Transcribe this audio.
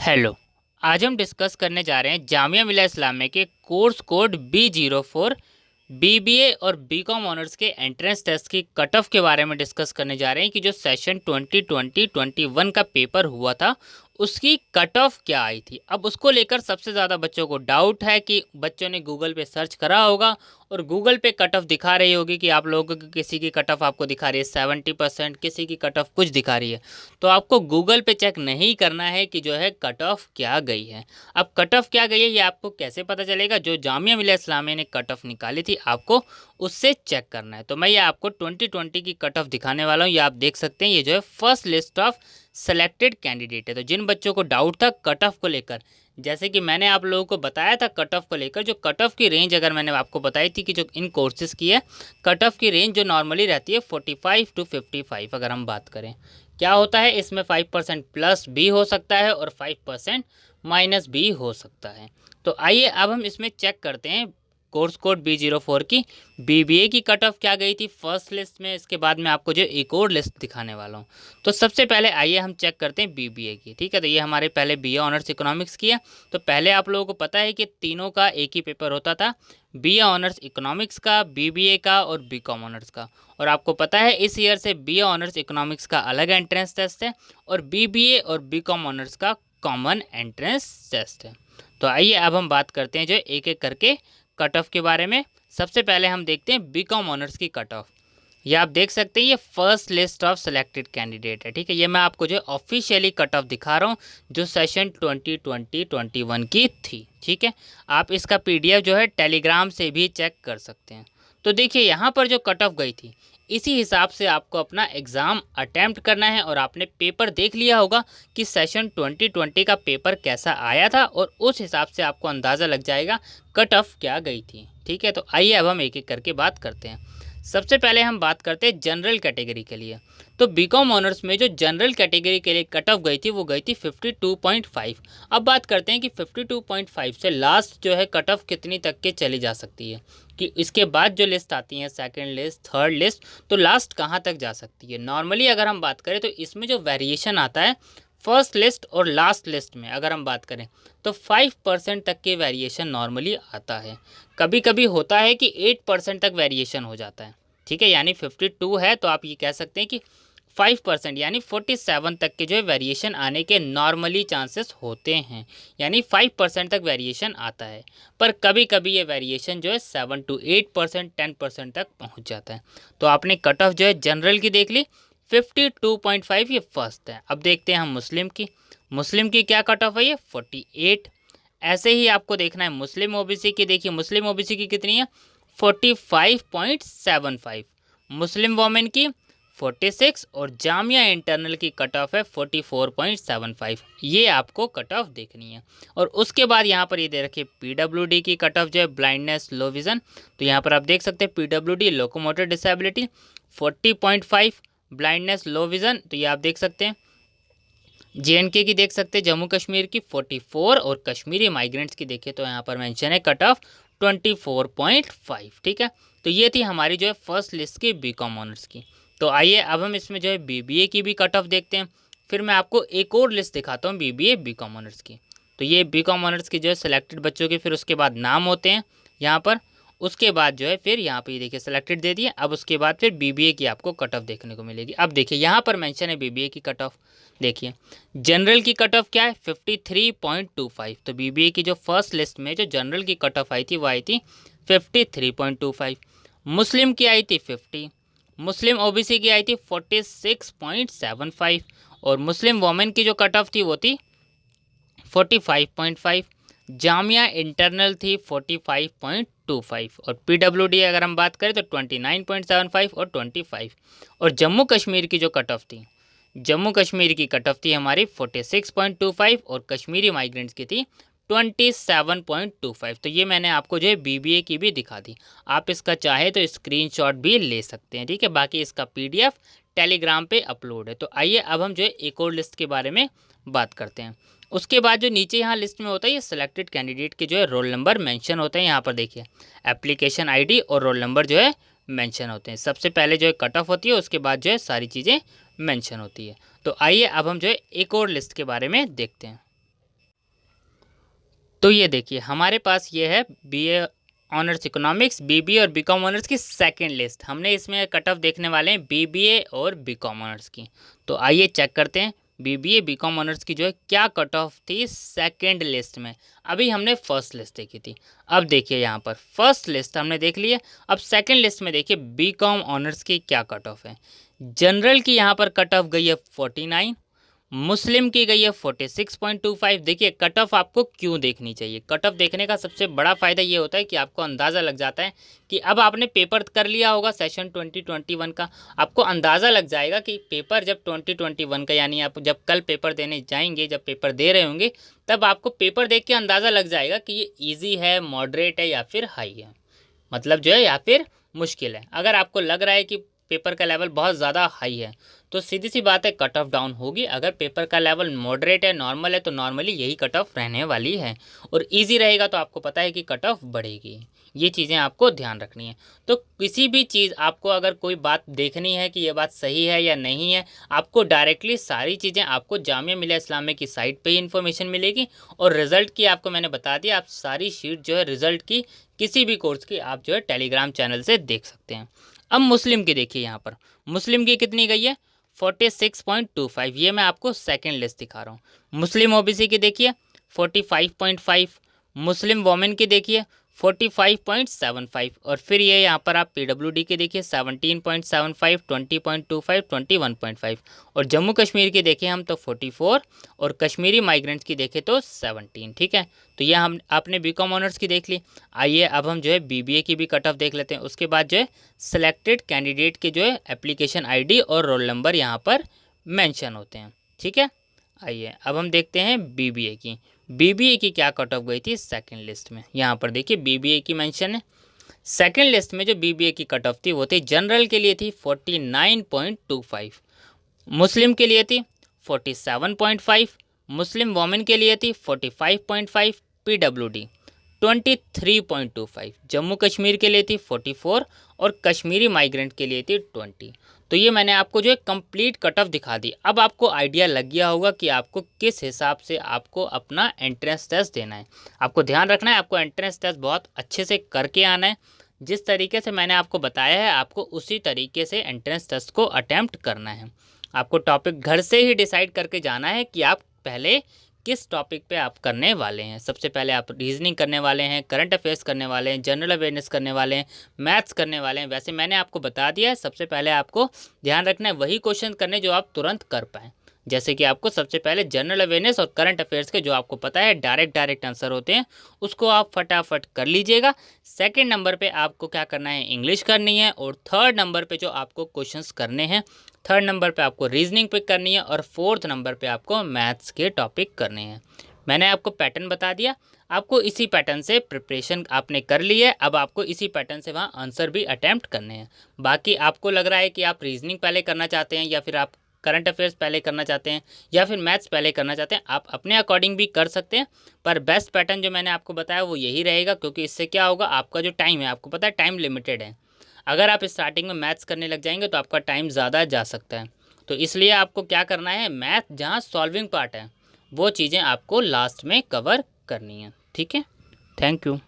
Hello. आज हम discuss करने जा रहे हैं जामिया मिलिया इस्लामिया के कोर्स कोड B04 बीबीए और बीकॉम ऑनर्स के एंट्रेंस टेस्ट की कट ऑफ के बारे में डिस्कस करने जा रहे हैं कि जो सेशन 2020-21 का पेपर हुआ था उसकी कट ऑफ क्या आई थी। अब उसको लेकर सबसे ज़्यादा बच्चों को डाउट है कि बच्चों ने गूगल पे सर्च करा होगा और गूगल पे कट ऑफ दिखा रही होगी कि आप लोगों की किसी की कट ऑफ आपको दिखा रही है 70%, किसी की कट ऑफ कुछ दिखा रही है। तो आपको गूगल पे चेक नहीं करना है कि जो है कट ऑफ क्या गई है। अब कट ऑफ क्या गई है ये आपको कैसे पता चलेगा? जो जामिया मिलिया इस्लामिया ने कट ऑफ निकाली थी आपको उससे चेक करना है। तो मैं ये आपको 2020 की कट ऑफ दिखाने वाला हूँ। ये आप देख सकते हैं, ये जो है first list of selected candidate है। तो जिन बच्चों को डाउट था कट ऑफ को लेकर, जैसे कि मैंने आप लोगों को बताया था कट ऑफ को लेकर, जो कट ऑफ की रेंज अगर मैंने आपको बताई थी कि जो इन कोर्सेज़ की है कट ऑफ की रेंज जो नॉर्मली रहती है 45 to 55। अगर हम बात करें क्या होता है इसमें 5% प्लस भी हो सकता है और 5% माइनस भी हो सकता है। तो आइए अब हम इसमें चेक करते हैं कोर्स कोड B04 की बीबीए की कट ऑफ क्या गई थी फर्स्ट लिस्ट में। इसके बाद मैं आपको जो एक और लिस्ट दिखाने वाला हूँ। तो सबसे पहले आइए हम चेक करते हैं बीबीए की। ठीक है, तो ये हमारे पहले बीए ऑनर्स इकोनॉमिक्स की है। तो पहले आप लोगों को पता है कि तीनों का एक ही पेपर होता था, बीए ऑनर्स इकोनॉमिक्स का, बीबीए का और बीकॉम ऑनर्स का। और आपको पता है इस ईयर से बीए ऑनर्स इकोनॉमिक्स का अलग एंट्रेंस टेस्ट है और बीबीए और बीकॉम ऑनर्स का कॉमन एंट्रेंस टेस्ट है। तो आइए अब हम बात करते हैं जो एक एक करके कट ऑफ के बारे में। सबसे पहले हम देखते हैं बीकॉम ऑनर्स की कट ऑफ। ये आप देख सकते हैं, ये first list of selected candidate है। ठीक है, ये मैं आपको जो ऑफिशियली कट ऑफ दिखा रहा हूँ जो सेशन 2020-21 की थी। ठीक है, आप इसका पीडीएफ जो है टेलीग्राम से भी चेक कर सकते हैं। तो देखिए यहाँ पर जो कट ऑफ गई थी इसी हिसाब से आपको अपना एग्ज़ाम अटैम्प्ट करना है। और आपने पेपर देख लिया होगा कि सेशन 2020 का पेपर कैसा आया था और उस हिसाब से आपको अंदाज़ा लग जाएगा कट ऑफ क्या गई थी। ठीक है, तो आइए अब हम एक एक करके बात करते हैं। सबसे पहले हम बात करते हैं जनरल कैटेगरी के लिए। तो बीकॉम ऑनर्स में जो जनरल कैटेगरी के लिए कट ऑफ गई थी वो गई थी 52.5। अब बात करते हैं कि 52.5 से लास्ट जो है कट ऑफ कितनी तक के चली जा सकती है, कि इसके बाद जो लिस्ट आती है सेकंड लिस्ट, थर्ड लिस्ट, तो लास्ट कहाँ तक जा सकती है। नॉर्मली अगर हम बात करें तो इसमें जो वेरिएशन आता है फर्स्ट लिस्ट और लास्ट लिस्ट में अगर हम बात करें तो 5% तक के वेरिएशन नॉर्मली आता है। कभी कभी होता है कि 8% तक वेरिएशन हो जाता है। ठीक है, यानी 52 है तो आप ये कह सकते हैं कि 5% यानी 47 तक के जो है वेरिएशन आने के नॉर्मली चांसेस होते हैं, यानी 5% तक वेरिएशन आता है। पर कभी कभी ये वेरिएशन जो है 7 to 8%, 10% तक पहुंच जाता है। तो आपने कट ऑफ जो है जनरल की देख ली 52.5, ये फर्स्ट है। अब देखते हैं हम मुस्लिम की क्या कट ऑफ है, ये 48। ऐसे ही आपको देखना है मुस्लिम ओबीसी की। देखिए मुस्लिम ओबीसी की कितनी है 45.75, मुस्लिम वोमेन की 46 और जामिया इंटरनल की कट ऑफ है 44.75। ये आपको कट ऑफ देखनी है। और उसके बाद यहाँ पर ये दे रखिए पीडब्ल्यूडी की कट ऑफ जो है ब्लाइंडनेस लो विज़न। तो यहाँ पर आप देख सकते हैं पीडब्ल्यूडी लोकोमोटर डिसेबिलिटी 40.5, ब्लाइंडनेस लो विज़न तो ये आप देख सकते हैं। जेएनके की देख सकते हैं, जम्मू कश्मीर की 44 और कश्मीरी माइग्रेंट्स की देखिए तो यहाँ पर मेंशन है कट ऑफ 24.5। ठीक है, तो ये थी हमारी जो है फर्स्ट लिस्ट की बीकॉम ऑनर्स की। तो आइए अब हम इसमें जो है बीबीए की भी कट ऑफ देखते हैं। फिर मैं आपको एक और लिस्ट दिखाता हूँ बीबीए बीकॉम ऑनर्स की। तो ये बीकॉम ऑनर्स की जो है सिलेक्टेड बच्चों के फिर उसके बाद नाम होते हैं यहाँ पर। उसके बाद जो है फिर यहाँ पे ये देखिए सेलेक्टेड दे दिए। अब उसके बाद फिर बीबीए की आपको कट ऑफ देखने को मिलेगी। अब देखिए यहाँ पर मेंशन है बीबीए की कट ऑफ। देखिए जनरल की कट ऑफ क्या है 53.25। तो बीबीए की जो फर्स्ट लिस्ट में जो जनरल की कट ऑफ आई थी वो आई थी 53.25। मुस्लिम की आई थी 50, मुस्लिम ओबीसी की आई थी 46.75 और मुस्लिम वोमेन की जो कट ऑफ थी वो थी 45.5। जामिया इंटरनल थी 45.25 और पीडब्ल्यूडी अगर हम बात करें तो 29.75 और 25। और जम्मू कश्मीर की जो कट ऑफ थी, जम्मू कश्मीर की कट ऑफ थी हमारी 46.25 और कश्मीरी माइग्रेंट्स की थी 27.25। तो ये मैंने आपको जो है बीबीए की भी दिखा दी। आप इसका चाहे तो स्क्रीनशॉट भी ले सकते हैं। ठीक है, बाकी इसका पीडीएफ टेलीग्राम पे अपलोड है। तो आइए अब हम जो है एक और लिस्ट के बारे में बात करते हैं। उसके बाद जो नीचे यहाँ लिस्ट में होता है ये सिलेक्टेड कैंडिडेट के जो है रोल नंबर मेंशन होते हैं। यहाँ पर देखिए एप्लीकेशन आईडी और रोल नंबर जो है मेंशन होते हैं। सबसे पहले जो है कट ऑफ होती है, उसके बाद जो है सारी चीज़ें मेंशन होती है। तो आइए अब हम जो है एक और लिस्ट के बारे में देखते हैं। तो ये देखिए हमारे पास ये है बीए ऑनर्स इकोनॉमिक्स, बीबीए और बीकॉम ऑनर्स की सेकंड लिस्ट। हमने इसमें कट ऑफ देखने वाले हैं बीबीए और बीकॉम ऑनर्स की। तो आइए चेक करते हैं बीबीए बीकॉम ऑनर्स की जो है क्या कट ऑफ थी सेकंड लिस्ट में। अभी हमने फर्स्ट लिस्ट देखी थी, अब देखिए यहाँ पर फर्स्ट लिस्ट हमने देख ली है। अब सेकंड लिस्ट में देखिए बीकॉम ऑनर्स की क्या कट ऑफ है। जनरल की यहाँ पर कट ऑफ गई है 49, मुस्लिम की गई है 46.25। देखिए कट ऑफ आपको क्यों देखनी चाहिए। कट ऑफ देखने का सबसे बड़ा फ़ायदा ये होता है कि आपको अंदाज़ा लग जाता है कि अब आपने पेपर कर लिया होगा सेशन 2021 का, आपको अंदाज़ा लग जाएगा कि पेपर जब 2021 का, यानी आप जब कल पेपर देने जाएंगे, जब पेपर दे रहे होंगे, तब आपको पेपर देख के अंदाज़ा लग जाएगा कि ये ईजी है, मॉडरेट है या फिर हाई है, मतलब जो है या फिर मुश्किल है। अगर आपको लग रहा है कि पेपर का लेवल बहुत ज़्यादा हाई है तो सीधी सी बात है कट ऑफ डाउन होगी। अगर पेपर का लेवल मॉडरेट है, नॉर्मल है, तो नॉर्मली यही कट ऑफ रहने वाली है। और इजी रहेगा तो आपको पता है कि कट ऑफ बढ़ेगी। ये चीज़ें आपको ध्यान रखनी है। तो किसी भी चीज़ आपको अगर कोई बात देखनी है कि ये बात सही है या नहीं है, आपको डायरेक्टली सारी चीज़ें आपको जामिया मिलिया इस्लामिया की साइट पे ही इन्फॉर्मेशन मिलेगी। और रिज़ल्ट की आपको मैंने बता दिया, आप सारी शीट जो है रिज़ल्ट की किसी भी कोर्स की आप जो है टेलीग्राम चैनल से देख सकते हैं। अब मुस्लिम की देखिए, यहाँ पर मुस्लिम की कितनी गई है 46.25। ये मैं आपको सेकंड लिस्ट दिखा रहा हूँ। मुस्लिम ओबीसी की देखिए 45.5, मुस्लिम वोमेन की देखिए 45.75, और फिर ये यहाँ पर आप पीडब्ल्यूडी के देखिए 17.75, 20.25, 21.5, और जम्मू कश्मीर की देखें हम तो 44, और कश्मीरी माइग्रेंट्स की देखें तो 17। ठीक है, तो ये हम आपने बीकॉम ऑनर्स की देख ली। आइए अब हम जो है बीबीए की भी कट ऑफ देख लेते हैं। उसके बाद जो है सिलेक्टेड कैंडिडेट के जो है एप्लीकेशन आईडी और रोल नंबर यहाँ पर मेंशन होते हैं। ठीक है, आइए अब हम देखते हैं बीबीए की। बीबीए की क्या कट ऑफ गई थी सेकंड लिस्ट में। यहाँ पर देखिए बीबीए की मेंशन है। सेकंड लिस्ट में जो बीबीए की कट ऑफ थी वो थी जनरल के लिए थी 49.25, मुस्लिम के लिए थी 47.5, मुस्लिम वोमेन के लिए थी 45.5, पीडब्ल्यूडी 23.25, जम्मू कश्मीर के लिए थी 44, और कश्मीरी माइग्रेंट के लिए थी 20। तो ये मैंने आपको जो है कंप्लीट कट ऑफ दिखा दी। अब आपको आइडिया लग गया होगा कि आपको किस हिसाब से आपको अपना एंट्रेंस टेस्ट देना है। आपको ध्यान रखना है, आपको एंट्रेंस टेस्ट बहुत अच्छे से करके आना है। जिस तरीके से मैंने आपको बताया है आपको उसी तरीके से एंट्रेंस टेस्ट को अटैम्प्ट करना है। आपको टॉपिक घर से ही डिसाइड करके जाना है कि आप पहले किस टॉपिक पे आप करने वाले हैं। सबसे पहले आप रीजनिंग करने वाले हैं, करंट अफेयर्स करने वाले हैं, जनरल अवेयरनेस करने वाले हैं, मैथ्स करने वाले हैं। वैसे मैंने आपको बता दिया है, सबसे पहले आपको ध्यान रखना है वही क्वेश्चन करने जो आप तुरंत कर पाएँ। जैसे कि आपको सबसे पहले जनरल अवेयरनेस और करंट अफेयर्स के जो आपको पता है डायरेक्ट आंसर होते हैं, उसको आप फटाफट कर लीजिएगा। सेकंड नंबर पे आपको क्या करना है, इंग्लिश करनी है। और थर्ड नंबर पे जो आपको क्वेश्चंस करने हैं, थर्ड नंबर पे आपको रीजनिंग पिक करनी है, और फोर्थ नंबर पे आपको मैथ्स के टॉपिक करने हैं। मैंने आपको पैटर्न बता दिया, आपको इसी पैटर्न से प्रिपरेशन आपने कर ली है। अब आपको इसी पैटर्न से वहाँ आंसर भी अटैम्प्ट करने हैं। बाकी आपको लग रहा है कि आप रीजनिंग पहले करना चाहते हैं, या फिर आप करंट अफेयर्स पहले करना चाहते हैं, या फिर मैथ्स पहले करना चाहते हैं, आप अपने अकॉर्डिंग भी कर सकते हैं। पर बेस्ट पैटर्न जो मैंने आपको बताया वो यही रहेगा, क्योंकि इससे क्या होगा, आपका जो टाइम है, आपको पता है टाइम लिमिटेड है। अगर आप स्टार्टिंग में मैथ्स करने लग जाएंगे तो आपका टाइम ज़्यादा जा सकता है। तो इसलिए आपको क्या करना है, मैथ जहाँ सॉल्विंग पार्ट है वो चीज़ें आपको लास्ट में कवर करनी है। ठीक है, थैंक यू।